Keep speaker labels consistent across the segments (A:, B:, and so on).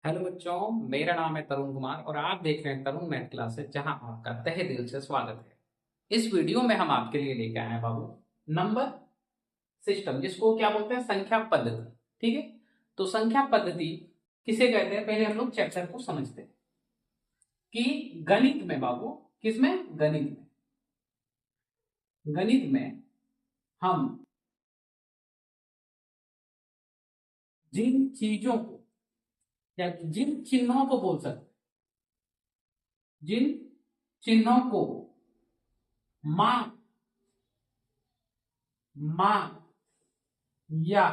A: Hello बच्चों, मेरा नाम है तरुण कुमार और आप देख रहे हैं तरुण मैथ क्लासेस, जहां आपका तहे दिल से स्वागत है। इस वीडियो में हम आपके लिए लेके आए हैं बाबू नंबर सिस्टम, जिसको क्या बोलते हैं, संख्या पद्धति। ठीक है, तो संख्या पद्धति किसे कहते हैं, पहले हम लोग चैप्टर को समझते हैं कि गणित में बाबू, किसमें, गणित में हम जिन चीजों को या जिन चिन्हों को बोल सकते, जिन चिन्हों को मां मां या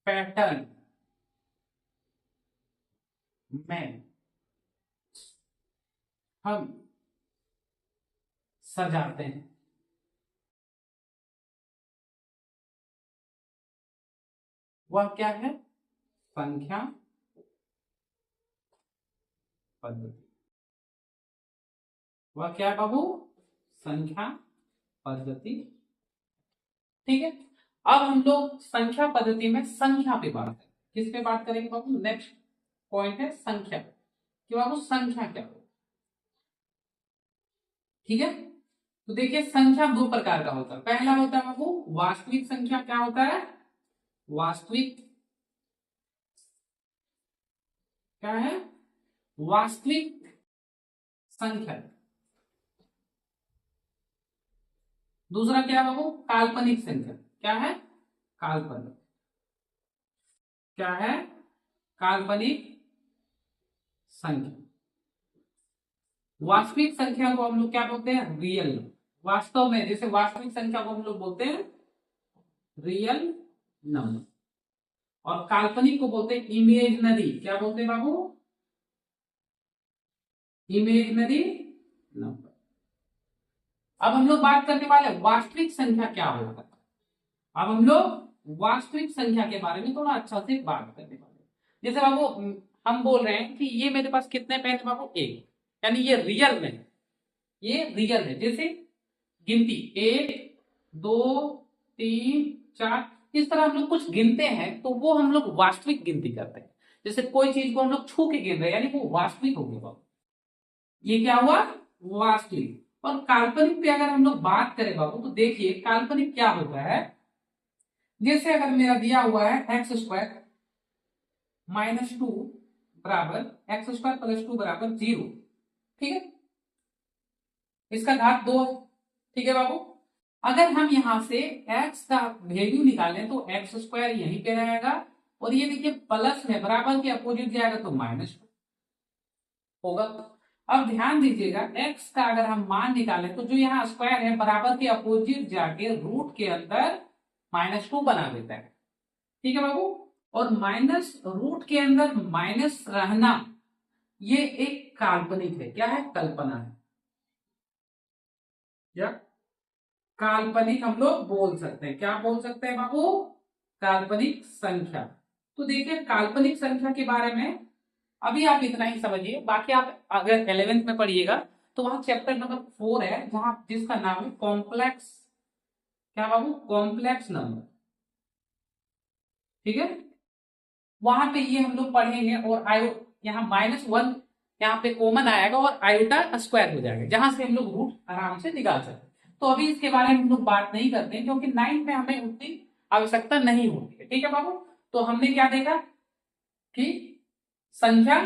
A: पैटर्न में हम सजाते हैं, वह क्या है, संख्या पद्धति। वह क्या है बाबू, संख्या पद्धति। ठीक है, अब हम लोग संख्या पद्धति में संख्या पे बात करें। किस पे बात करेंगे बाबू, नेक्स्ट पॉइंट है संख्या, कि बाबू संख्या क्या हो। ठीक है, तो देखिए संख्या दो प्रकार का होता है। पहला होता है बाबू वास्तविक संख्या। क्या होता है, वास्तविक, क्या है, वास्तविक संख्या। दूसरा क्या है बाबू, काल्पनिक संख्या। क्या है, काल्पनिक, क्या है, काल्पनिक संख्या। वास्तविक संख्या को हम लोग क्या बोलते हैं, रियल। वास्तव में, जैसे वास्तविक संख्या को हम लोग बोलते हैं रियल नंबर, और काल्पनिक को बोलते हैं इमेजनरी। क्या बोलते हैं बाबू, इमेजनरी नंबर। अब हम लोग बात करने वाले वास्तविक संख्या क्या होता है। अब हम लोग वास्तविक संख्या के बारे में थोड़ा अच्छा से बात करने वाले हैं। जैसे बाबू हम बोल रहे हैं कि ये मेरे पास कितने पेन है बाबू, एक, यानी ये रियल में, ये रियल है। जैसे गिनती 1 2 3 4, इस तरह हम लोग कुछ गिनते हैं तो वो हम लोग वास्तविक गिनती करते हैं। जैसे कोई चीज को हम लोग छू के गिन रहे हैं, यानी वो वास्तविक हो गया बाबू, ये क्या हुआ, वास्तविक। और काल्पनिक पे अगर हम लोग बात करें बाबू, तो देखिए काल्पनिक क्या होता है। जैसे अगर मेरा दिया हुआ है x² - 2 बराबर x² + 2 बराबर 0। ठीक है, इसका घात 2 है। ठीक है बाबू, अगर हम यहां से x का वैल्यू निकालें तो x² यहीं पे रहेगा, और ये देखिए प्लस में बराबर के अपोजिट जाएगा तो माइनस होगा। अब ध्यान दीजिएगा, x का अगर हम मान निकालें तो जो यहाँ स्क्वायर है बराबर के अपोजिट जाके रूट के अंदर -2 बना देता है। ठीक है बाबू, और माइनस रूट के अंदर माइनस रहना, ये एक काल्पनिक है। क्या है, कल्पना है, या काल्पनिक हम लोग बोल सकते हैं। क्या बोल सकते हैं बाबू, काल्पनिक संख्या। तो देखिए काल्पनिक संख्या के बारे में अभी आप इतना ही समझिए, बाकी आप अगर 11th में पढ़िएगा तो वहां चैप्टर नंबर 4 है, जहां जिसका नाम है कॉम्प्लेक्स, क्या बाबू, कॉम्प्लेक्स नंबर। ठीक है, वहां पे ये हम लोग पढ़ेंगे, और आयो यहाँ -1 यहाँ पे कॉमन आएगा और आयोटा स्क्वायर हो जाएगा, जहां से हम लोग रूट आराम से निकाल सकते हैं। तो अभी इसके बारे में हम लोग बात नहीं करते हैं, क्योंकि 9th में हमें उतनी आवश्यकता नहीं होती है। ठीक है बाबू, तो हमने क्या देखा कि संख्या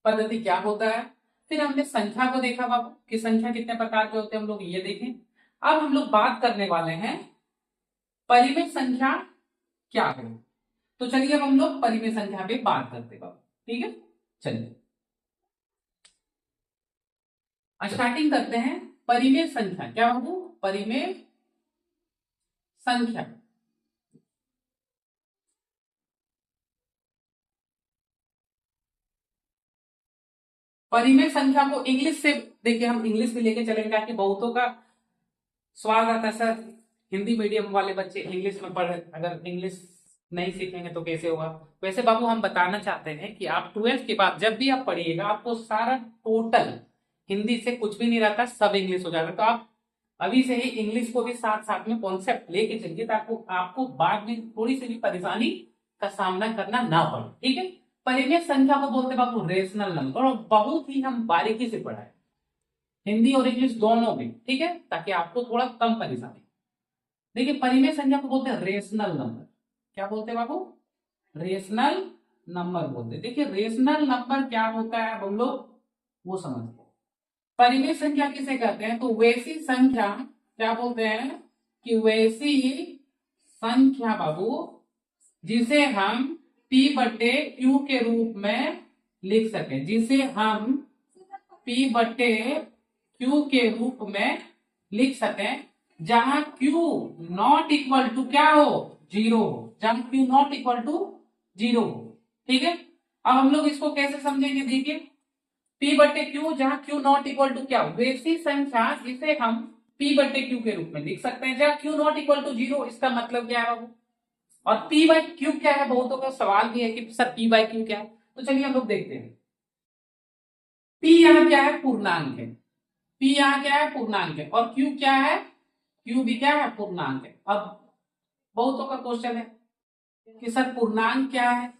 A: पद्धति क्या होता है, फिर हमने संख्या को देखा बाबू कि संख्या कितने प्रकार के होते हैं, हम लोग ये देखें। अब हम लोग बात करने वाले हैं परिमेय संख्या क्या है। तो चलिए अब हम लोग परिमेय संख्या पे बात करते हैं बाबू। ठीक है, चलिए स्टार्टिंग करते हैं। परिमेय संख्या क्या बाबू, परिमेय संख्या, परिमेय संख्या को इंग्लिश से देखिए, हम इंग्लिश में लेके चलेंगे, ताकि बहुतों का सवाल आता है, सर हिंदी मीडियम वाले बच्चे इंग्लिश में पढ़, अगर इंग्लिश नहीं सीखेंगे तो कैसे होगा। वैसे बाबू हम बताना चाहते हैं कि आप 12th के बाद जब भी आप पढ़िएगा, आपको सारा टोटल हिंदी से कुछ भी नहीं रहता, सब इंग्लिश हो जाएगा। तो आप अभी से ही इंग्लिश को भी साथ साथ में कॉन्सेप्ट लेके चलिए, ताकि आपको बाद में थोड़ी सी भी परेशानी का सामना करना ना पड़े। ठीक है, परिमेय संख्या को बोलते बाबू रेशनल नंबर, और बहुत ही हम बारीकी से पढ़ाए हिंदी और इंग्लिश दोनों में। ठीक है, ताकि आपको थोड़ा कम परेशानी। देखिए, परिमेय संख्या को बोलते हैं रेशनल नंबर। क्या बोलते हैं बाबू? रेशनल नंबर बोलते हैं। देखिए, रेशनल नंबर क्या होता है हम लोग वो समझते हैं। परिमेय संख्या किसे कहते हैं? तो वैसी संख्या, क्या बोलते हैं कि वैसी संख्या बाबू जिसे हम P बटे Q के रूप में लिख सकें, जिसे हम P बटे Q के रूप में लिख सकें, जहां Q नॉट इक्वल टू क्या हो? 0 हो। जहां Q नॉट इक्वल टू 0 हो। ठीक है, अब हम लोग इसको कैसे समझेंगे? देखिए, P बटे Q जहां Q नॉट इक्वल टू क्या हो? वैसी संख्या जिसे हम P बटे Q के रूप में लिख सकते हैं, जहां Q नॉट इक्वल टू 0। इसका मतलब क्या है बाबू? और P बाई Q क्या है? बहुतों का सवाल भी है कि सर P बाई Q क्या है। तो चलिए हम लोग देखते हैं। P यहाँ क्या है? पूर्णांक है। P यहाँ क्या है? पूर्णांक है। और Q क्या है? Q भी क्या है? पूर्णांक है। अब बहुतों का क्वेश्चन है कि सर पूर्णांक क्या है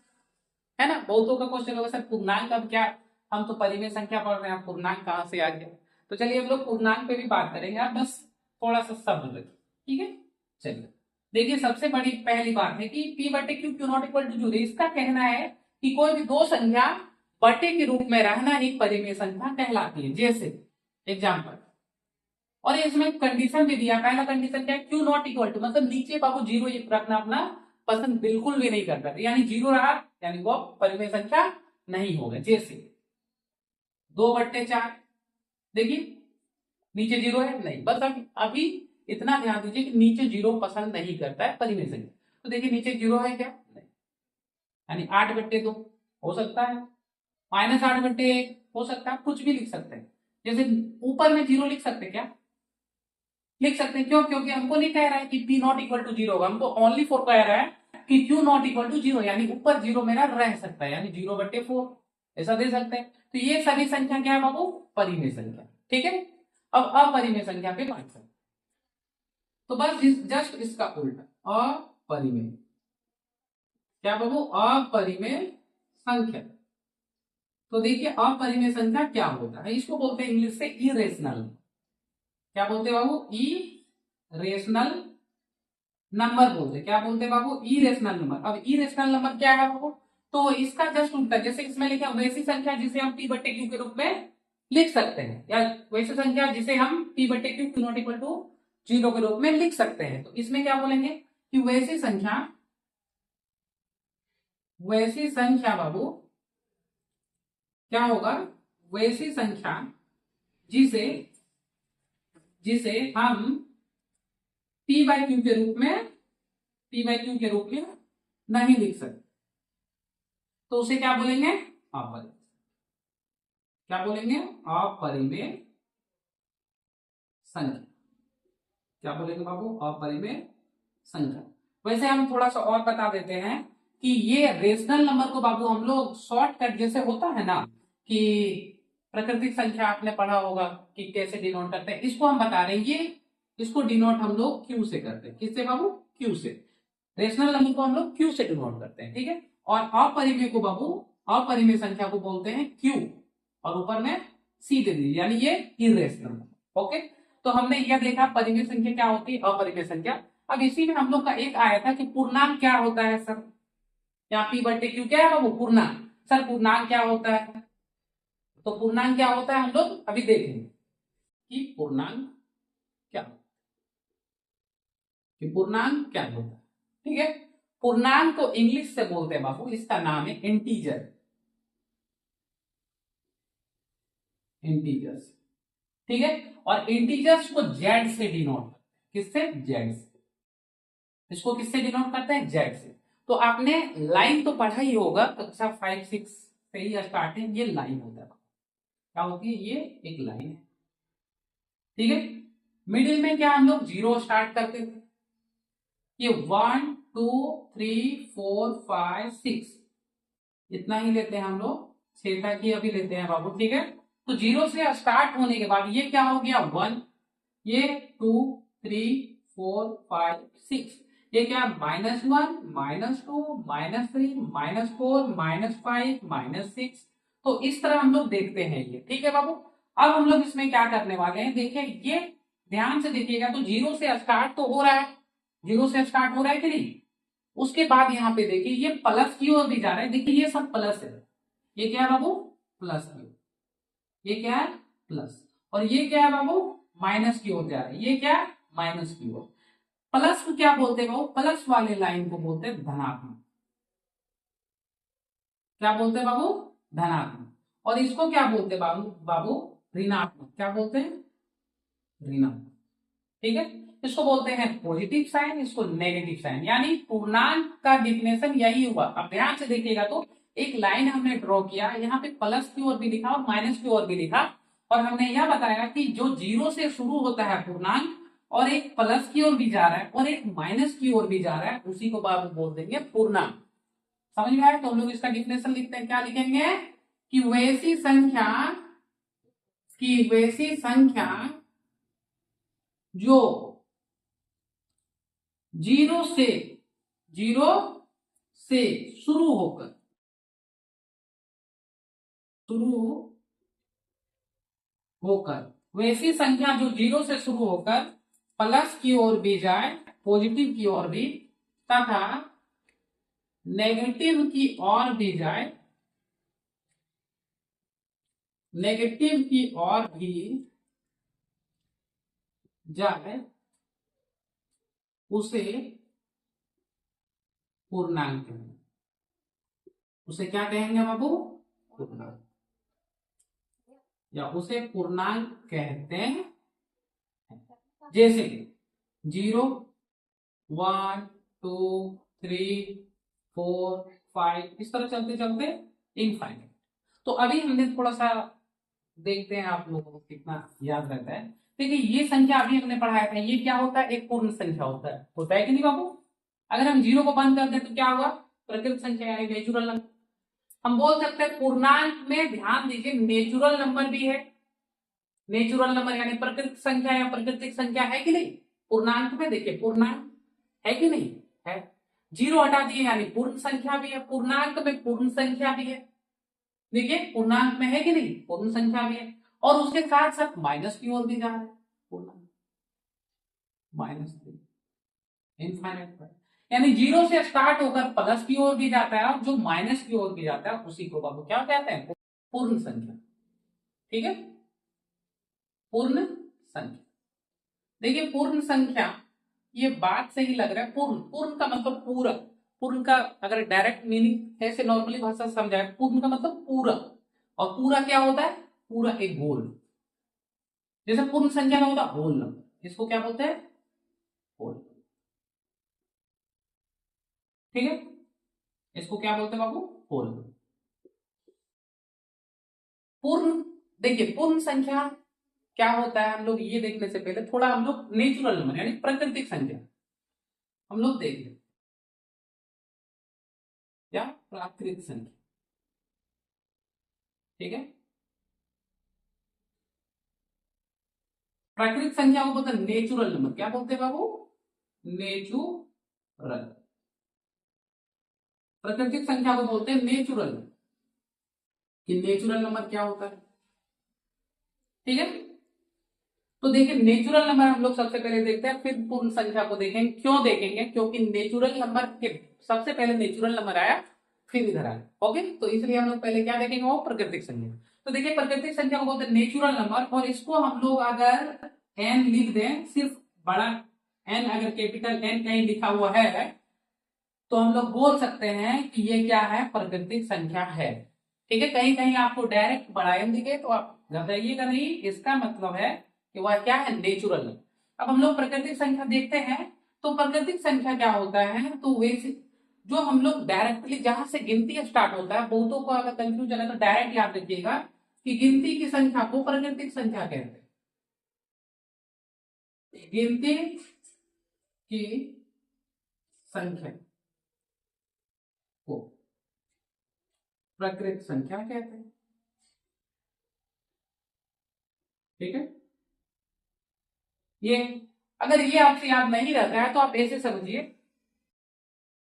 A: ना? बहुतों का क्वेश्चन होगा, सर पूर्णांक अब क्या? हम तो परिमेय संख्या पढ़ रहे हैं, पूर्णांक कहाँ से आ गया? तो चलिए हम लोग पूर्णांक पे भी बात करेंगे, आप बस थोड़ा सा सब्र रखिए। ठीक है, चलिए देखिए, सबसे बड़ी पहली बात है कि P बटे Q नॉट इक्वल टू 0। इसका कहना है कि कोई भी दो संख्या बटे के रूप में रहना एक परिमेय संख्या कहलाती है। जैसे एग्जाम्पल, और इसमें कंडीशन भी दिया। पहला कंडीशन क्या है? Q नॉट इक्वल टू, मतलब नीचे बाबू 0 रखना अपना पसंद बिल्कुल भी नहीं करता, यानी 0 रहा यानी वो परिमेय संख्या नहीं होगा। जैसे 2/4, देखिए नीचे 0 है नहीं, बस अभी इतना ध्यान दीजिए कि नीचे 0 पसंद नहीं करता है परिमेय संख्या। तो देखिए नीचे 0 है क्या? नहीं, यानी 8/2 हो सकता है, -8/1 हो सकता है, कुछ भी लिख सकते हैं। जैसे ऊपर में 0 लिख सकते हैं क्या? लिख सकते हैं। क्यों? क्योंकि हमको नहीं कह रहा है कि P नॉट इक्वल टू 0 होगा, हमको ओनली 4 कह रहा है कि Q नॉट इक्वल टू 0, यानी ऊपर 0 मेरा रह सकता है, यानी 0/4 ऐसा दे सकते हैं। तो ये सभी संख्या क्या है बाबू? परिमेय संख्या। ठीक है, अब अपरिमेय संख्या पे बात करें तो बस जस्ट इसका उल्टा, अपरिमेय। क्या बाबू? अपरिमेय संख्या। तो देखिए अपरिमेय संख्या क्या होता है, इसको बोलते हैं इंग्लिश से इरेशनल। क्या बोलते हैं बाबू? इरेशनल नंबर बोलते हैं। क्या बोलते हैं बाबू? Irrational number. अब इरेशनल नंबर क्या है बाबू? तो इसका जस्ट उल्टा, जैसे इसमें लिखा वैसी संख्या जिसे हम P बटे Q के रूप में लिख सकते हैं, या वैसी संख्या जिसे हम P बटे Q नॉट इक्वल टू 0 के रूप में लिख सकते हैं। तो इसमें क्या बोलेंगे कि वैसी संख्या बाबू क्या होगा? वैसी संख्या जिसे जिसे हम P बाई Q के रूप में नहीं लिख सकते, तो उसे क्या बोलेंगे? अपरिमेय। क्या बोलेंगे? अपरिमेय संख्या। क्या बोलेंगे बाबू? अपरिमेय संख्या। वैसे हम थोड़ा सा और बता देते हैं कि ये रेशनल नंबर को बाबू हम लोग शॉर्टकट, जैसे होता है ना कि प्राकृतिक संख्या आपने पढ़ा होगा कि कैसे डिनोट करते हैं, इसको हम बता रहे हैं। ये इसको डिनोट हम लोग क्यू से करते हैं। किससे बाबू? क्यू से। रेशनल नंबर को हम लोग क्यू से डिनोट करते हैं। ठीक है, और अपरिमेय को बाबू, अपरिमेय संख्या को बोलते हैं क्यू, और ऊपर में सी दे दीजिए, यानी ये इरेशनल। ओके, तो हमने यह देखा परिमेय संख्या क्या होती है, अपरिमेय संख्या। अब इसी में हम लोग का एक आया था कि पूर्णांक क्या होता है सर। यहाँ P बटे Q क्या है बाबू? पूर्णांक। सर पूर्णांक क्या होता है? तो पूर्णांक क्या होता है हम लोग अभी देखेंगे कि पूर्णांक क्या होता है, कि पूर्णांक क्या होता है। ठीक है, पूर्णांक को इंग्लिश से बोलते हैं बाबू, इसका नाम है इंटीजर। इंटीजर्स। ठीक है, और इंटीजर्स को जेड से डिनोट, किससे? जेड से। इसको किससे डिनोट करते हैं? जेड से। तो आपने लाइन तो पढ़ा ही होगा, कक्षा 5-6 से ही स्टार्टिंग, ये लाइन होता है। क्या होती है? ये एक लाइन है। ठीक है, मिडिल में क्या हम लोग 0 स्टार्ट करते थे, ये 1 2 3 4 5 6 इतना ही लेते हैं हम लोग, 6 तक ही अभी लेते हैं बाबू। ठीक है, तो 0 से स्टार्ट होने के बाद ये क्या हो गया? 1, ये 2 3 4 5 6, ये क्या, -1, -2, -3, -4, -5, -6। तो इस तरह हम लोग देखते हैं ये, ठीक है बाबू। अब हम लोग इसमें क्या करने वाले हैं, देखिए ये ध्यान से देखिएगा, तो जीरो से स्टार्ट तो हो रहा है, जीरो से स्टार्ट हो रहा है कि नहीं। उसके बाद यहाँ पे देखिए ये प्लस की ओर भी जा रहा है, देखिए ये सब प्लस है, ये क्या है बाबू, प्लस की ओर, ये क्या है प्लस, और ये क्या है बाबू, माइनस की ओर जा रहा है, ये क्या है माइनस की ओर। प्लस को क्या बोलते हैं बाबू, प्लस वाले लाइन को बोलते हैं धनात्मक, क्या बोलते हैं बाबू, धनात्मक। और इसको क्या बोलते हैं बाबू, बाबू ऋणात्मक, क्या बोलते हैं, ऋणात्मक, ठीक है। इसको बोलते हैं पॉजिटिव साइन, इसको नेगेटिव साइन, यानी पूर्णांक का डिफिनेशन यही हुआ। अब ध्यान से देखिएगा, तो एक लाइन हमने ड्रॉ किया, यहाँ पे प्लस की ओर भी लिखा और माइनस की ओर भी लिखा, और हमने यह बताया कि जो जीरो से शुरू होता है पूर्णांक, और एक प्लस की ओर भी जा रहा है और एक माइनस की ओर भी जा रहा है, उसी को बाबू बोल देंगे पूर्णांक। समझ में आया। तो हम लोग इसका डिफिनेशन लिखते हैं, क्या लिखेंगे कि वैसी संख्या जो जीरो से जीरो से शुरू होकर शुरू होकर वैसी संख्या जो जीरो से शुरू होकर प्लस की ओर भी जाए, पॉजिटिव की ओर भी, तथा नेगेटिव की ओर भी जाए, नेगेटिव की ओर भी जाए, उसे पूर्णांक कहेंगे। उसे क्या कहेंगे बाबू, पूर्णांक, या उसे पूर्णांक कहते हैं। जैसे 0, 1, 2, 3, 4, 5, इस तरह चलते चलते इनफाइनाइट। तो अभी हमने थोड़ा सा देखते हैं आप लोगों को कितना याद रहता है। देखिए ये संख्या अभी हमने पढ़ाया था, ये क्या होता है, एक पूर्ण संख्या होता है कि नहीं बाबू। अगर हम जीरो को बंद कर दें तो क्या होगा, प्रकृत संख्या यानी नेचुरल नंबर। हम बोल सकते हैं पूर्णांक में, ध्यान दीजिए नेचुरल नंबर भी है, नेचुरल नंबर यानी प्राकृतिक संख्या या प्राकृतिक संख्या है कि नहीं। पूर्णांक में देखिए पूर्णांक है कि नहीं है, जीरो हटा दिए यानी पूर्ण संख्या भी है, पूर्णांक में पूर्ण संख्या भी है, देखिए पूर्णांक में है कि नहीं, पूर्ण संख्या भी है, और उसके साथ साथ माइनस की ओर भी जा रहा है, पूर्णांक -3 इनफाइनाइट पर, यानी जीरो से स्टार्ट होकर प्लस की ओर भी जाता है और जो माइनस की ओर भी जाता है उसी को बाबू क्या कहते हैं, पूर्ण संख्या, ठीक है, पूर्ण संख्या। देखिए पूर्ण संख्या, ये बात से ही लग रहा है, पूर्ण, पूर्ण का मतलब पूरा, पूर्ण का अगर डायरेक्ट मीनिंग ऐसे नॉर्मली भाषा समझाए, पूर्ण का मतलब पूरा, और पूरा क्या होता है, पूरा एक गोल, जैसे पूर्ण संख्या का होता है होल नंबर, इसको क्या बोलते हैं, होल, ठीक है, इसको क्या बोलते हैं बाबू, होल। पूर्ण, देखिए पूर्ण संख्या क्या होता है, हम लोग ये देखने से पहले थोड़ा हम लोग नेचुरल नंबर यानी प्राकृतिक संख्या हम लोग देख लें, या प्राकृतिक संख्या, ठीक है। प्राकृतिक संख्या को बोलते हैं नेचुरल नंबर, क्या बोलते हैं बाबू, नेचुरल। प्राकृतिक संख्या को बोलते हैं नेचुरल, कि नेचुरल नंबर क्या होता है, ठीक है। तो देखिए नेचुरल नंबर हम लोग सबसे पहले देखते हैं, फिर पूर्ण संख्या को देखेंगे। क्यों देखेंगे, क्योंकि नेचुरल नंबर के सबसे पहले नेचुरल नंबर आया, फिर इधर आया, ओके। तो इसलिए हम लोग पहले क्या देखेंगे, वो प्राकृतिक संख्या। तो देखिए प्राकृतिक संख्या को बोलते हैं नेचुरल नंबर, और इसको हम लोग अगर एन लिख दें, सिर्फ बड़ा एन, अगर कैपिटल एन कहीं लिखा हुआ है तो हम लोग बोल सकते हैं कि ये क्या है, प्राकृतिक संख्या है, ठीक है। कहीं कहीं आपको डायरेक्ट बड़ा एन दिखे तो आप घबराइएगा नहीं, इसका मतलब है कि वह क्या है, नेचुरल। अब हम लोग प्राकृतिक संख्या देखते हैं, तो प्राकृतिक संख्या क्या होता है, तो वैसे जो हम लोग डायरेक्टली जहां से गिनती स्टार्ट होता है, बहुतों को अगर कंफ्यूजन है तो डायरेक्ट याद रखिएगा कि गिनती की संख्या को प्राकृतिक संख्या कहते हैं, गिनती की संख्या को प्राकृतिक संख्या कहते हैं, ठीक है। ये अगर ये आपसे याद नहीं रहता है तो आप ऐसे समझिए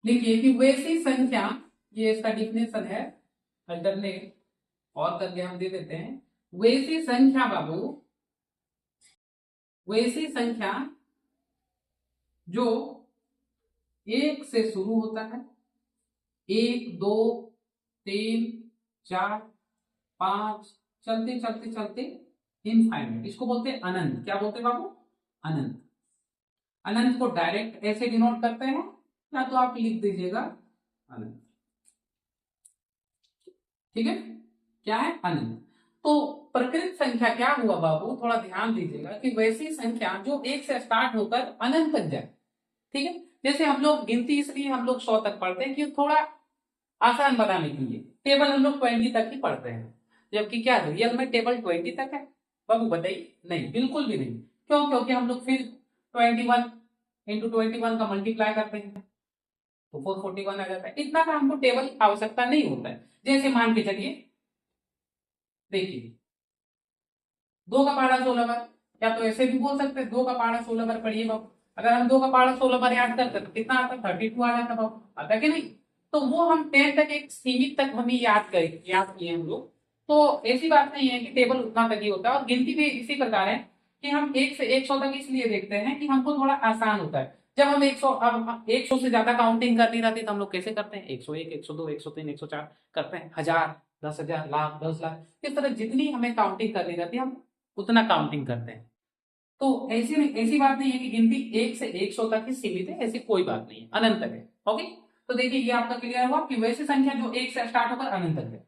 A: लिखिए कि वैसी संख्या, ये इसका डिफिनेशन है, अल्टरनेट और करके हम दे देते हैं। वैसी संख्या बाबू, वैसी संख्या जो एक से शुरू होता है, एक, दो, तीन, चार, पांच, चलते चलते चलते इनफाइनाइट, इसको बोलते हैं अनंत। क्या बोलते हैं बाबू? अनंत। अनंत को डायरेक्ट ऐसे डिनोट करते हैं, या तो आप लिख दीजिएगा अनंत। ठीक है, क्या है? अनंत। तो प्रकृत संख्या क्या हुआ बाबू, थोड़ा ध्यान दीजिएगा कि वैसी संख्या जो एक से स्टार्ट होकर अनंत तक जाए। ठीक है, जैसे हम लोग गिनती इसलिए हम लोग 100 तक पढ़ते हैं कि थोड़ा आसान बनाने के लिए टेबल हम लोग 20 तक ही पढ़ते हैं, जबकि क्या रियल में टेबल 20 तक है बाबू? बताइए। नहीं, बिल्कुल भी नहीं। क्यों? क्योंकि हम लोग फिर 21 इंटू 21 का मल्टीप्लाई करते हैं तो 441 आ जाता है। इतना का हमको टेबल आवश्यकता नहीं होता है। जैसे मान के चलिए, देखिए 2 का पहाड़ा 16 बार, या तो ऐसे भी बोल सकते हैं 2 का पहाड़ा 16 बार पढ़िए बाबू। अगर हम 2 का पहाड़ा 16 बार याद करते तो कितना आता? 32 आ जाता बाबू। आता कि नहीं? तो वो हम 10 तक एक सीमित तक हमें याद किए हम लोग। तो ऐसी बात नहीं है कि टेबल उतना तक ही होता है। और गिनती भी इसी प्रकार है कि हम 1 से 100 तक इसलिए देखते हैं कि हमको थोड़ा आसान होता है। जब हम 100, अब 100 से ज्यादा काउंटिंग करनी रहती है तो हम लोग कैसे करते हैं? 101, 102, 103, 104 करते हैं, 1000, 10,000, लाख, 10 लाख, इस तरह जितनी हमें काउंटिंग करनी रहती है हम उतना काउंटिंग करते हैं। तो ऐसी बात नहीं है कि गिनती 1 से 100 तक ही सीमित है, ऐसी कोई बात नहीं है, अनंत तक है। ओके, तो देखिए ये आपका क्लियर हुआ कि वैसी संख्या जो 1 से स्टार्ट होकर अनंत तक है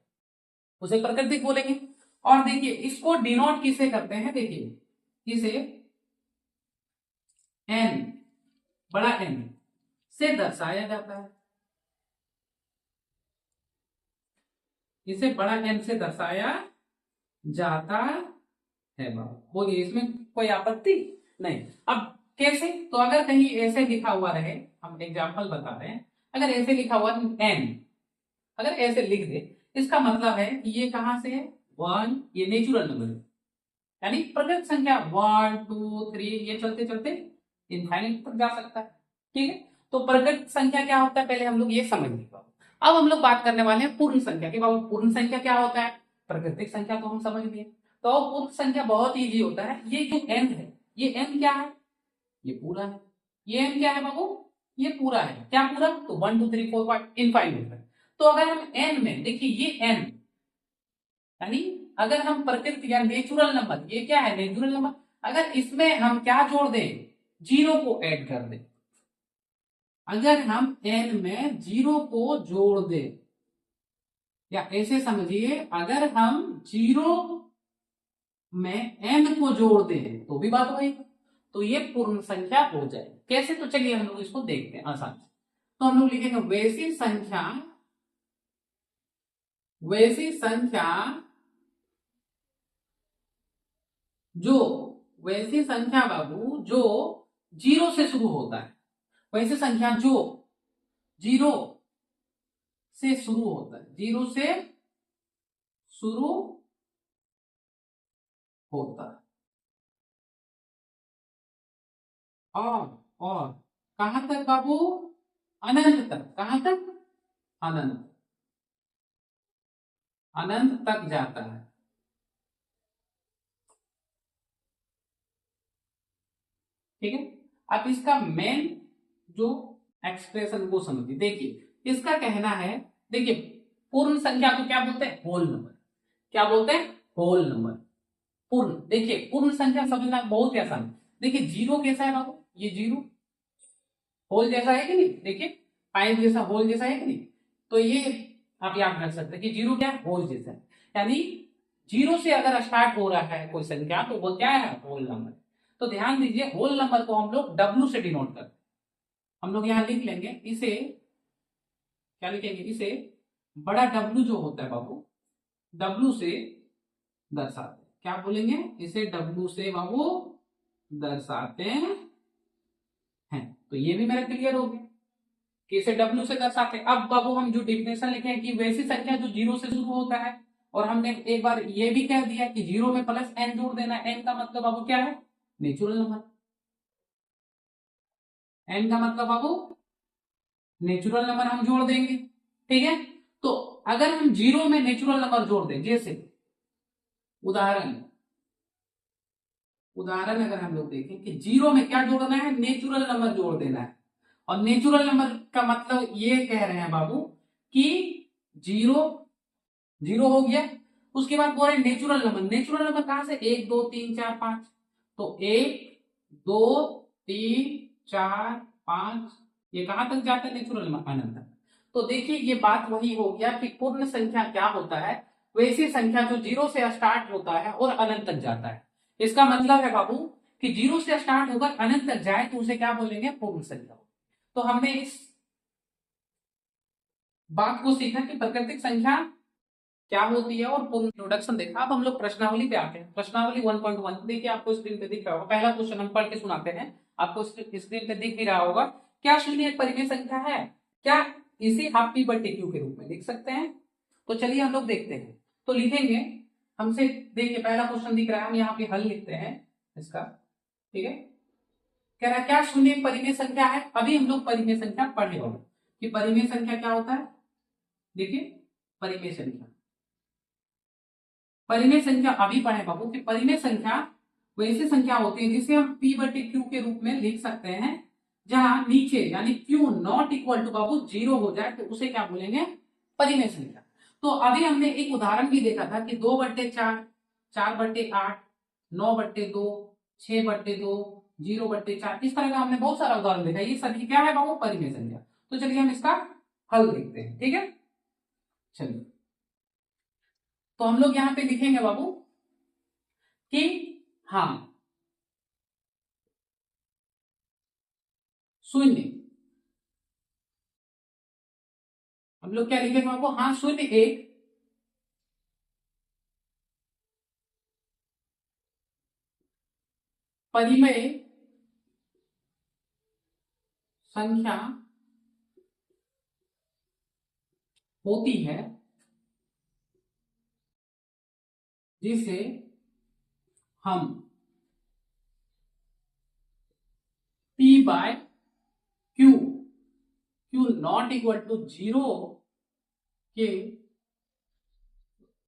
A: उसे प्राकृतिक बोलेंगे। और देखिए इसको डिनोट किसे करते हैं? देखिए इसे एन, बड़ा एन से दर्शाया जाता है। इसे बड़ा एन से दर्शाया जाता है बाबू। बोलिए, इसमें कोई आपत्ति नहीं। अब कैसे? तो अगर कहीं ऐसे लिखा हुआ रहे, हम एग्जांपल बता रहे हैं, अगर ऐसे लिखा हुआ एन, अगर ऐसे लिख दे, इसका मतलब है कि ये कहां से है? 1, ये नेचुरल नंबर है, यानी प्रकृत संख्या 1, 2, 3, ये चलते चलते इनफाइनाइट तक जा सकता है। ठीक है, तो प्रकृत संख्या क्या होता है पहले हम लोग ये समझ लें। अब हम लोग बात करने वाले हैं पूर्ण संख्या की। बाबू पूर्ण संख्या क्या होता है? प्राकृतिक संख्या तो हम समझ लिए। तो पूर्ण संख्या बहुत इजी होता है। ये जो एन है, ये एन क्या है? ये पूरा है। ये एन क्या है बाबू? ये पूरा है। क्या पूरा? तो 1, 2, 3, 4, 5 इनफाइनाइट है। तो अगर हम एन में देखिए, ये एन यानी अगर हम प्रकृति या नेचुरल नंबर, ये क्या है? Natural number. अगर इसमें हम क्या जोड़ दें? जीरो को ऐड कर दें। अगर हम एन में जीरो को जोड़ दें, या ऐसे समझिए अगर हम जीरो में एन को जोड़ दें तो भी बात वही, तो ये पूर्ण संख्या हो जाए। कैसे? तो चलिए हम लोग इसको देखते हैं आसान से। तो हम लोग लिखेंगे वैसी संख्या जो, वैसी संख्या बाबू जो जीरो से शुरू होता है। वैसी संख्या जो जीरो से शुरू होता है, जीरो से शुरू होता है, और कहां तक बाबू? अनंत तक। कहां तक? अनंत, अनंत तक जाता है। ठीक है, अब इसका मेन जो एक्सप्रेशन को समझिए। देखिए इसका कहना है, देखिए पूर्ण संख्या को क्या बोलते हैं? Whole number. क्या बोलते हैं? Whole number. पूर्ण, देखिए पूर्ण संख्या समझना बहुत ही आसान है। देखिए जीरो कैसा है बाबू? ये जीरो होल जैसा है कि नहीं? देखिए पाइप जैसा होल जैसा है कि नहीं? तो ये आप याद रख सकते हैं कि जीरो क्या है? होल जैसा है। यानी जीरो से अगर स्टार्ट हो रहा है कोई संख्या तो वो क्या है? Whole number. तो ध्यान दीजिए, होल नंबर को हम लोग डब्ल्यू से डिनोट करते हैं। हम लोग यहां लिख लेंगे इसे, क्या लिखेंगे? इसे बड़ा डब्ल्यू जो होता है बाबू, डब्ल्यू से दर्शाते हैं। क्या बोलेंगे? इसे डब्ल्यू से बाबू दर्शाते हैं। तो ये भी मेरा क्लियर हो गया कि इसे डब्ल्यू से दर्शाते हैं। अब बाबू हम जो डिफिनेशन लिखे हैं कि वैसी संख्या जो जीरो से शुरू होता है, और हमने एक बार ये भी कह दिया कि जीरो में प्लस एन जोड़ देना। एन का मतलब बाबू क्या है? Natural number. एन का मतलब बाबू नेचुरल नंबर हम जोड़ देंगे, ठीक है। तो अगर हम जीरो में नेचुरल नंबर जोड़ दें, जैसे उदाहरण उदाहरण अगर हम लोग देखें कि जीरो में क्या जोड़ना है, नेचुरल नंबर जोड़ देना है। और नेचुरल नंबर का मतलब ये कह रहे हैं बाबू कि जीरो जीरो हो गया, उसके बाद बोल रहे नेचुरल नंबर। नेचुरल नंबर कहां से, एक दो तीन चार पांच, तो एक दो तीन चार पांच, ये कहां तक जाता है नेचुरल नंबर, अनंत तक। तो देखिए ये बात वही हो गया कि पूर्ण संख्या क्या होता है, वैसी संख्या जो जीरो से स्टार्ट होता है और अनंत तक जाता है। इसका मतलब है बाबू कि जीरो से स्टार्ट होकर अनंत तक जाए तो उसे क्या बोलेंगे, पूर्ण संख्या। तो हमने इस बात को सीखा कि प्राकृतिक संख्या क्या होती है और पूर्ण इंट्रोडक्शन देखा। अब हम लोग प्रश्नावली पे आते हैं। प्रश्नावली 1.1 देखिए आपको स्क्रीन पे दिख रहा होगा। पहला क्वेश्चन हम पढ़ के सुनाते हैं, आपको स्क्रीन पे दिख भी रहा होगा। क्या शून्य एक परिमेय संख्या है, क्या इसे आप पी बटे क्यू के रूप में लिख सकते हैं। तो चलिए हम लोग देखते हैं। तो लिखेंगे हमसे, देखिए पहला क्वेश्चन दिख रहा है, हम यहाँ पे हल लिखते हैं इसका, ठीक है। कह रहा है क्या शून्य एक परिमेय संख्या है। अभी हम लोग परिमेय संख्या पढ़े होंगे कि परिमेय संख्या क्या होता है। देखिए परिमेय संख्या, परिमेय संख्या अभी पढ़े बाबू कि परिमेय संख्या वैसी संख्या होती है जिसे हम p बटे क्यू के रूप में लिख सकते हैं, जहां नीचे यानी q नॉट इक्वल टू बाबू जीरो हो जाए तो उसे क्या बोलेंगे, परिमेय संख्या। तो अभी हमने एक उदाहरण भी देखा था कि 2/4, 4/8, 9/2, 6/2, 0/4, इस तरह का हमने बहुत सारा उदाहरण देखा। ये सभी क्या है बाबू, परिमेय संख्या। तो चलिए हम इसका हल देखते हैं, ठीक है। चलिए तो हम लोग यहां पे लिखेंगे बाबू कि हाँ शून्य, हम लोग क्या लिखेंगे बाबू, हाँ शून्य एक परिमेय संख्या होती है जिसे हम p by Q, Q not equal to zero के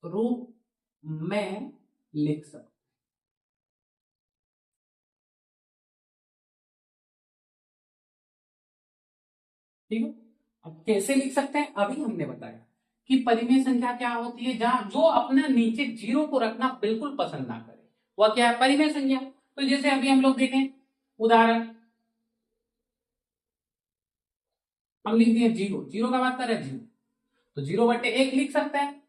A: रूप में लिख सकते। ठीक है, अब कैसे लिख सकते हैं, अभी हमने बताया कि परिमेय संख्या क्या होती है, जहां जो अपना नीचे जीरो को रखना बिल्कुल पसंद ना करे, वह क्या है, परिमेय संख्या। तो जैसे अभी हम लोग देखें उदाहरण, हम लिख दिए जीरो, जीरो का बात कर रहे हैं जीरो, तो 0/1 लिख सकते हैं,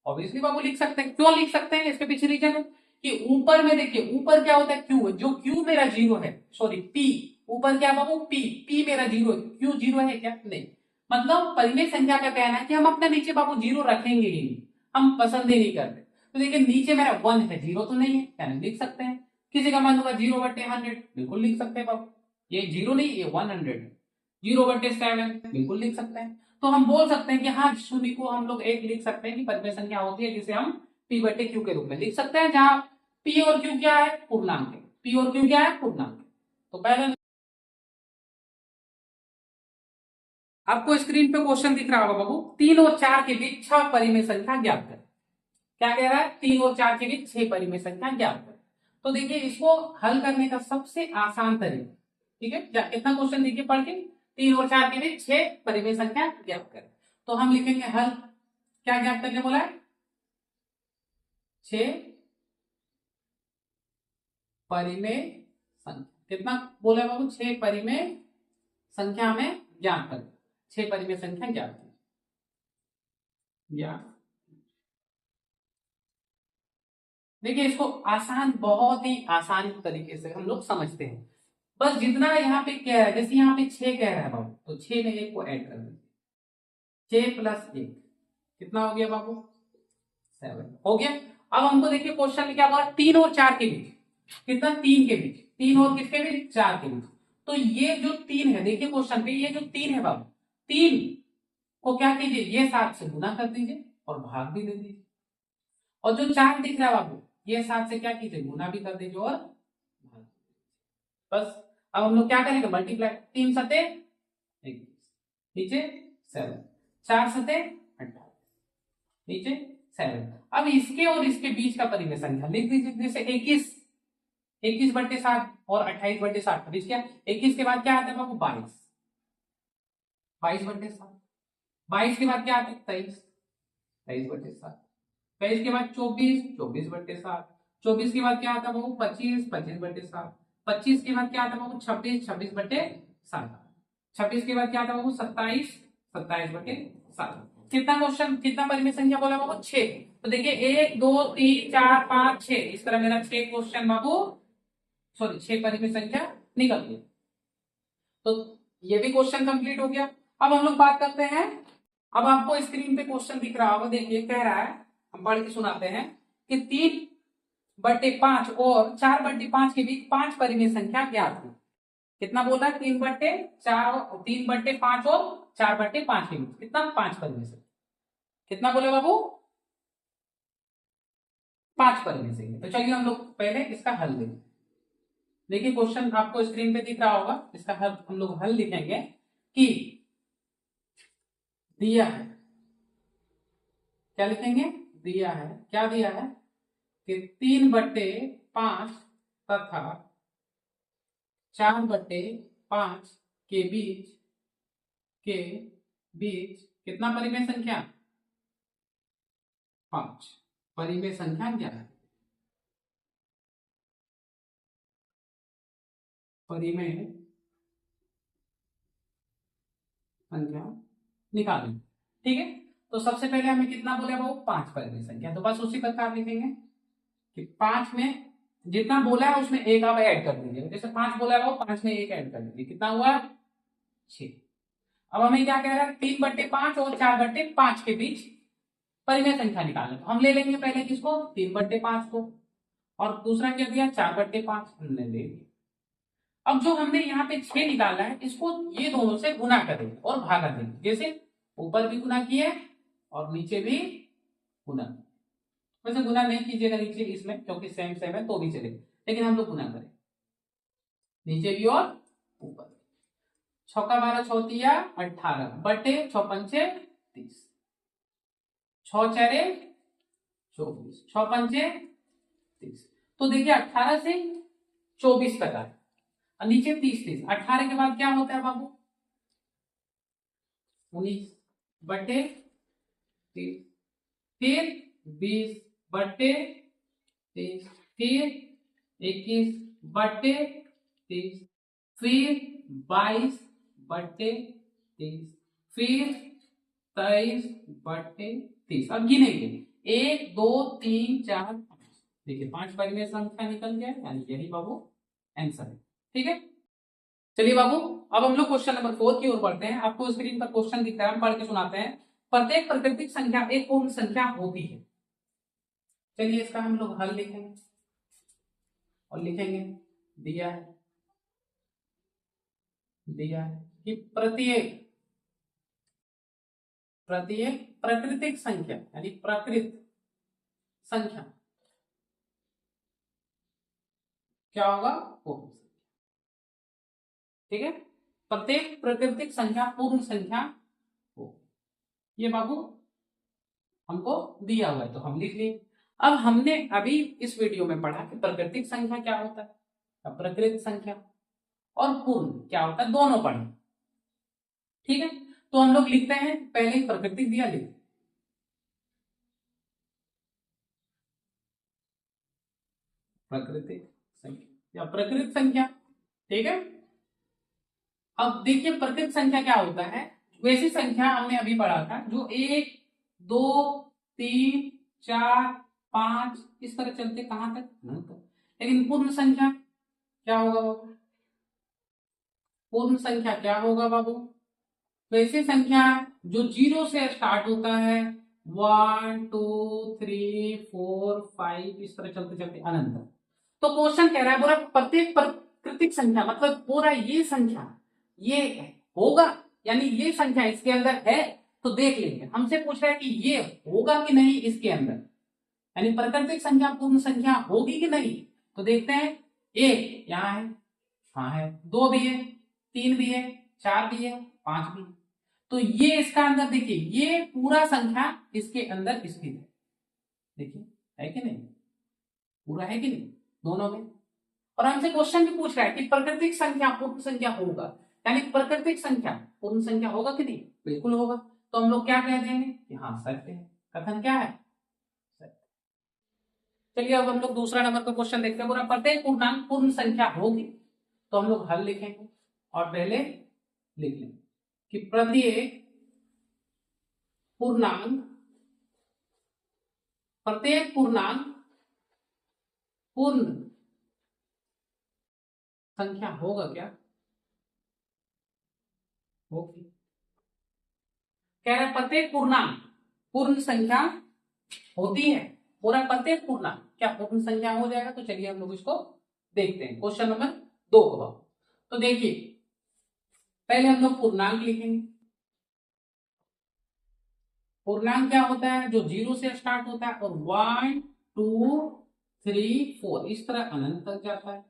A: ऑब्वियसली बाबू लिख सकते हैं। क्यों लिख सकते हैं, इसके पीछे रीजन है कि ऊपर में देखिए, ऊपर क्या होता है, क्यू, जो क्यू मेरा जीरो है, सॉरी पी, ऊपर क्या बाबू, पी, पी मेरा जीरो है, क्यू जीरो है क्या, नहीं। मतलब परिमेय संख्या का कहना है कि हम अपने नीचे बाबू जीरो रखेंगे ही नहीं, हम पसंद ही नहीं करते। तो देखिए नीचे मेरा 1 है, जीरो तो नहीं है, यानी लिख सकते हैं। किसी का मान होगा 0/100, बिल्कुल लिख सकते हैं बाबू, ये जीरो नहीं, ये 100 है। 0/7 बिल्कुल लिख सकते हैं। तो हम बोल सकते हैं कि हाँ शून्य को हम लोग एक लिख सकते हैं कि परिमेय संख्या होती है जिसे हम p बटे क्यू के रूप में लिख सकते हैं, जहां p और q क्या है, पूर्णांक है। p और q क्या है, पूर्णांक है। तो पहले आपको स्क्रीन पे क्वेश्चन दिख रहा होगा बाबू, 3 और 4 के बीच 6 परिमेय संख्या ज्ञात करें। क्या कह रहा है, 3 और 4 के बीच 6 परिमेय संख्या ज्ञात करें। तो देखिए इसको हल करने का सबसे आसान तरीका, ठीक है, कितना क्वेश्चन देखिए पढ़ के, 3 और 4 के बीच 6 परिमेय संख्या ज्ञात करें। तो हम लिखेंगे हल, क्या ज्ञात करने बोला है, 6 परिमेय संख्या, कितना बोला है बाबू, 6 परिमेय संख्या में ज्ञात करें, 6 परिमेय संख्या ज्ञात करें, ज्ञात। देखिए इसको आसान, बहुत ही आसान तरीके से हम लोग समझते हैं। बस जितना यहाँ पे क्या है, जैसे यहाँ पे 6 कह रहा है बाबू, तो 6 में 1 को ऐड कर दीजिए, 6 + 1 कितना हो गया बाबू, 7 हो गया। अब हमको देखिए क्वेश्चन में क्या बोला, 3 और 4 के बीच, कितना, 3 के बीच, 3 और किसके बीच, 4 के बीच। तो ये जो 3 है, देखिए क्वेश्चन पे ये जो 3 है बाबू, 3 को क्या कीजिए, ये 7 से गुना कर दीजिए और भाग भी दे दीजिए। और जो 4 दिख रहा है बाबू, ये 7 से क्या कीजिए, गुना भी कर दीजिए और भाग। बस अब हम लोग क्या करेंगे, मल्टीप्लाई, 3 × 7 = 21। नीचे 7, 4 सते 18, नीचे 7। अब इसके और इसके बीच का परिमेय संख्या लिख दीजिए, जैसे 21/7 और 28/7। बीच क्या 21 के बाद क्या आता है बाबू 22, 22/7। 22 के बाद क्या आता है 23, 23/7। 23 के बाद 24, 24/7। 24 के बाद क्या आता है बाबू 25, 25/7। 25 के बाद क्या आता है बाबू 26, 26/7। 26 के बाद क्या आता है बाबू 27, 27/7। कितना क्वेश्चन, कितना परिमेय संख्या बोला बाबू 6। तो देखिए 1 2 3 4 5 6, इस तरह मेरा 6 क्वेश्चन बाबू, सॉरी 6 परिमेय संख्या निकल गई। तो ये भी क्वेश्चन कंप्लीट हो गया। अब हम लोग बात करते हैं, अब आपको स्क्रीन पे क्वेश्चन दिख रहा होगा, देखिए कह रहा है, हम पढ़ के सुनाते हैं कि 3/5 और 4/5 के बीच 5 परिमेय संख्या ज्ञात है। कितना बोला 3/4 और 3/5 और 4/5 के बीच कितना 5 परिमेय संख्या। कितना बोले बाबू 5 परिमेय संख्या। तो चलिए हम लोग पहले इसका हल देखें। देखिए क्वेश्चन आपको स्क्रीन पे दिख रहा होगा, इसका हल हम लोग हल लिखेंगे कि दिया है, क्या लिखेंगे, दिया है, क्या दिया है कि 3/5 तथा 4/5 के बीच कितना परिमेय संख्या 5 परिमेय संख्या क्या है, परिमेय संख्या निकालें। ठीक है, तो सबसे पहले हमें कितना बोला वो 5 परिमेय संख्या, तो बस उसी प्रकार लिखेंगे कि 5 में जितना बोला है उसमें एक आप ऐड कर दीजिए। जैसे 5 बोला है वो 5 में एक ऐड कर दीजिए, कितना हुआ 6। अब हमें क्या कह रहा है 3/5 और 4/5 के बीच परिमेय संख्या निकालना। तो हम ले लेंगे पहले किसको 3/5 को, और दूसरा क्या दिया 4/5 हमने ले लिया। अब जो हमने यहाँ पे 6 निकाला है इसको ये दोनों से गुना करेंगे और भागा देंगे, जैसे ऊपर भी गुना किए और नीचे भी गुना। वैसे गुना नहीं कीजिएगा नीचे इसमें क्योंकि सेम सेम है तो भी चलेगा, लेकिन हम लोग गुना करें नीचे भी और ऊपर। 6 का 12 6 18 बटे 6 पंचे 30, 6 4 24, 6 पंचे 30। तो देखिए 18 से 24 तक है और नीचे 30 18 के बाद क्या होता है बाबू 19 बटे 30, फिर 20 बटे 30, फिर 21 बटे 30, फिर 22 बटे 30, फिर 23 बटे 30। अब गिनेंगे 1 2 3 4 5, देखिए 5 परिमेय संख्या निकल गया, यानी यही बाबू आंसर है। ठीक है, चलिए बाबू अब हम लोग क्वेश्चन नंबर 4 की ओर बढ़ते हैं। आपको स्क्रीन पर क्वेश्चन दिख रहा है, हम पढ़ के सुनाते हैं। प्रत्येक प्राकृतिक संख्या एक पूर्ण संख्या होती है। चलिए इसका हम लोग हल लिखेंगे और लिखेंगे दिया है कि प्रत्येक प्राकृतिक संख्या यानी प्राकृत संख्या क्या होगा पूर्ण संख्या। ठीक है, प्रत्येक प्राकृतिक संख्या पूर्ण संख्या हो, ये बाबू हमको दिया हुआ है तो हम लिख लिए। अब हमने अभी इस वीडियो में पढ़ा कि प्राकृतिक संख्या क्या होता है, प्राकृतिक संख्या और पूर्ण क्या होता है, दोनों पढ़े। ठीक है, तो हम लोग लिखते हैं, पहले प्राकृतिक दिया लिख प्राकृतिक संख्या या प्रकृत संख्या। ठीक है, अब देखिए प्रकृत संख्या क्या होता है, वैसी संख्या हमने अभी पढ़ा था जो 1 2 3 4 5 इस तरह चलते कहां तक अनंत तक। लेकिन पूर्ण संख्या क्या होगा बाबू, पूर्ण संख्या क्या होगा बाबू, वैसी संख्या जो 0 से स्टार्ट होता है 1 2 3 4 5 इस तरह चलते चलते अनंत तक। तो क्वेश्चन कह रहा है बोला प्रत्येक प्राकृतिक संख्या मतलब पूरा ये संख्या ये होगा, यानी ये संख्या इसके अंदर है तो देख लेंगे। हमसे पूछ रहा है कि ये होगा कि नहीं इसके अंदर, यानी प्राकृतिक संख्या पूर्ण संख्या होगी कि नहीं। तो देखते हैं, 1 यहाँ है, हाँ है, 2 भी है, 3 भी है, 4 भी है, 5 भी है। तो ये इसका अंदर देखिए, ये पूरा संख्या इसके अंदर स्थित है, देखिए है कि नहीं, पूरा है कि नहीं दोनों में। और हमसे क्वेश्चन भी पूछ रहा है कि प्राकृतिक संख्या पूर्ण संख्या होगा, यानी प्राकृतिक संख्या पूर्ण संख्या होगा कि नहीं, बिल्कुल होगा। तो हम लोग क्या कह देंगे कि हाँ सत्य है, कथन क्या है, सत्य। चलिए अब हम लोग दूसरा नंबर का क्वेश्चन देखते हैं। पूरा प्रत्येक पूर्णांक पूर्ण संख्या होगी, तो हम लोग हल लिखेंगे और पहले लिख लेंगे कि प्रत्येक पूर्णांक पूर्ण संख्या होगा क्या, होगी। कह रहा है प्रत्येक पूर्णांक पूर्ण संख्या होती है, पूरा प्रत्येक पूर्णांक क्या पूर्ण संख्या हो जाएगा। तो चलिए हम लोग इसको देखते हैं क्वेश्चन नंबर 2 को। तो देखिए पहले हम लोग पूर्णांक लिखेंगे। पूर्णांक क्या होता है, जो 0 से स्टार्ट होता है और 1 2 3 4 इस तरह अनंत तक जाता है।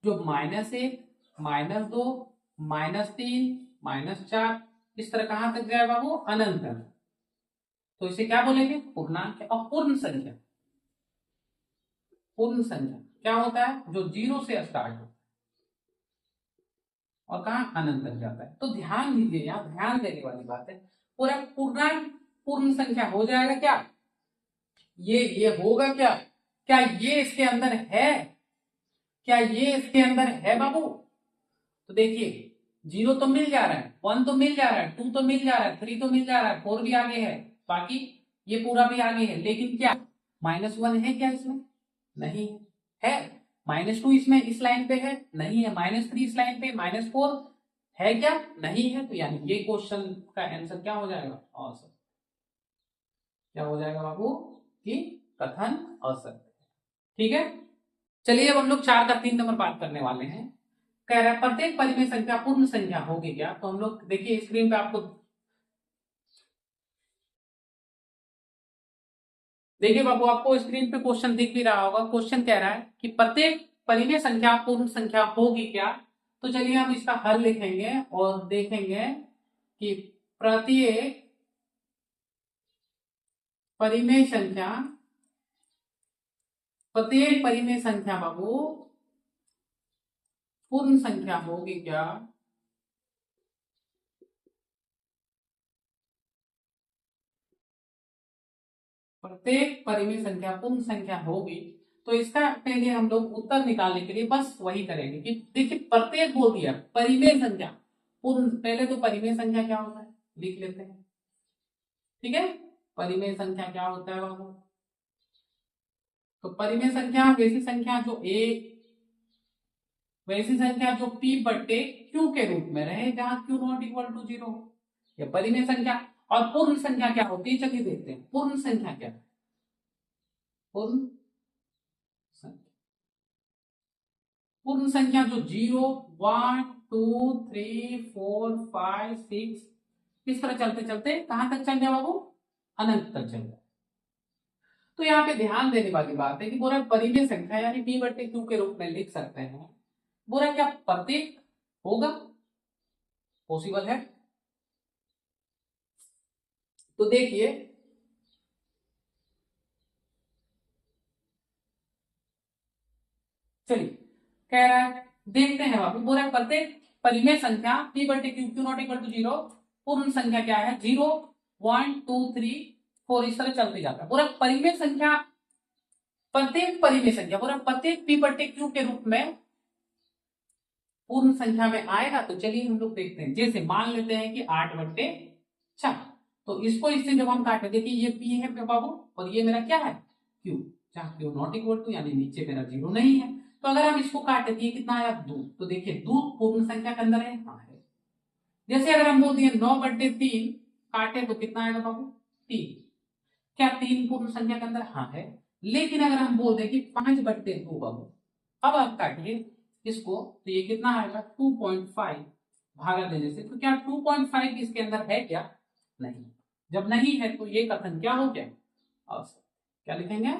A: जो -1 -2 -3 -4 इस तरह कहां तक जाएगा, वो अनंत तक। तो इसे क्या बोलेंगे, पूर्णांक। और पूर्ण संख्या क्या होता है, जो 0 से स्टार्ट होता है और कहा अनंत तक जाता है। तो ध्यान दीजिए, यहाँ ध्यान देने वाली बात है। पूरा पूर्णांक पूर्ण संख्या हो जाएगा क्या, ये होगा क्या, क्या ये इसके अंदर है, क्या ये इसके अंदर है बाबू। तो देखिए 0 तो मिल जा रहा है, 1 तो मिल जा रहा है, 2 तो मिल जा रहा है, 3 तो मिल जा रहा है, 4 भी आगे है, बाकी ये पूरा भी आगे है। लेकिन क्या -1 है क्या इसमें, नहीं है। -2 इसमें इस लाइन पे है, नहीं है। -3 इस लाइन पे, -4 है क्या, नहीं है। तो यानी ये क्वेश्चन का आंसर क्या हो जाएगा, असत्य। क्या हो जाएगा बाबू, कि कथन असत्य। ठीक है। चलिए अब हम लोग 4 का 3 नंबर बात करने वाले हैं। कह रहा है प्रत्येक परिमेय संख्या पूर्ण संख्या होगी क्या। तो हम लोग देखिए स्क्रीन पे आपको देखिए बाबू, आपको स्क्रीन पे क्वेश्चन दिख भी रहा होगा। क्वेश्चन कह रहा है कि प्रत्येक परिमेय संख्या पूर्ण संख्या होगी क्या। तो चलिए हम इसका हल लिखेंगे और देखेंगे कि प्रत्येक परिमेय संख्या बाबू पूर्ण संख्या होगी क्या। प्रत्येक परिमेय संख्या पूर्ण संख्या होगी। तो इसका पहले हम लोग उत्तर निकालने के लिए बस वही करेंगे कि देखिए प्रत्येक बोल दिया, परिमेय संख्या पूर्ण, पहले तो परिमेय संख्या क्या होता है लिख लेते हैं। ठीक है, परिमेय संख्या क्या होता है बाबू। तो परिमेय संख्या वैसी संख्या जो p बट्टे q के रूप में रहे, जहां q नॉट इक्वल टू 0 हो, यह परिमेय संख्या। और पूर्ण संख्या क्या होती है, चलिए देखते हैं पूर्ण संख्या क्या है। पूर्ण संख्या, पूर्ण संख्या जो 0 1 2 3 4 5 6 इस तरह चलते चलते कहां तक चल जाए बाबू, अनंत तक चल जाए। तो यहाँ पे ध्यान देने वाली बात है कि पूरा परिमेय संख्या यानी p बट्टे q के रूप में लिख सकते हैं। बुरा क्या प्रत्येक होगा, पॉसिबल है। तो देखिए चलिए कह रहा है, देखते हैं बाबू। बुरा प्रत्येक परिमेय संख्या p बट्टे q नॉट इक्वल टू 0 पूर्ण संख्या क्या है, 0 1 2 3 4 इस तरह चलते जाता है। पूरा परिमेय संख्या पूरा प्रत्येक p बट्टे q के रूप में पूर्ण संख्या में आएगा। तो चलिए हम लोग देखते हैं। जैसे मान लेते हैं कि 8 बट्टे 4, तो इसको इससे जब हम काटे, देखिए ये p है बाबू और ये मेरा क्या है q, जहां q नॉट इक्वल टू यानी नीचे मेरा 0 नहीं है। तो अगर हम इसको काटे तो ये कितना आया 2। तो देखिए 2 पूर्ण संख्या के अंदर है, हाँ है। जैसे अगर हम बोल दिए 9 बट्टे 3 काटे तो कितना आएगा बाबू 3, क्या 3 पूर्ण संख्या के अंदर, हाँ है। लेकिन अगर हम बोल दें कि 5 बट्टे 2 बाबू, अब आप काटिए इसको तो ये कितना आएगा 2.5 भागा देने से। तो क्या 2.5 इसके अंदर है क्या, नहीं। जब नहीं है तो ये कथन क्या हो गया, असत्य। क्या लिखेंगे,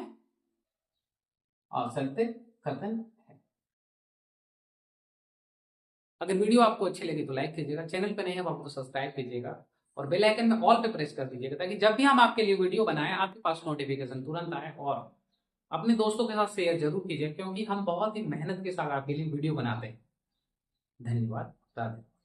A: असत्य कथन है। अगर वीडियो आपको अच्छी लगी तो लाइक कीजिएगा, चैनल पर नए हैं आपको सब्सक्राइब कीजिएगा और बेल आइकन में ऑल पे प्रेस कर दीजिएगा, ताकि जब भी हम आपके लिए वीडियो बनाएं आपके पास नोटिफिकेशन तुरंत आए। और अपने दोस्तों के साथ शेयर जरूर कीजिए, क्योंकि हम बहुत ही मेहनत के साथ आपके लिए वीडियो बनाते हैं। धन्यवाद। राधे।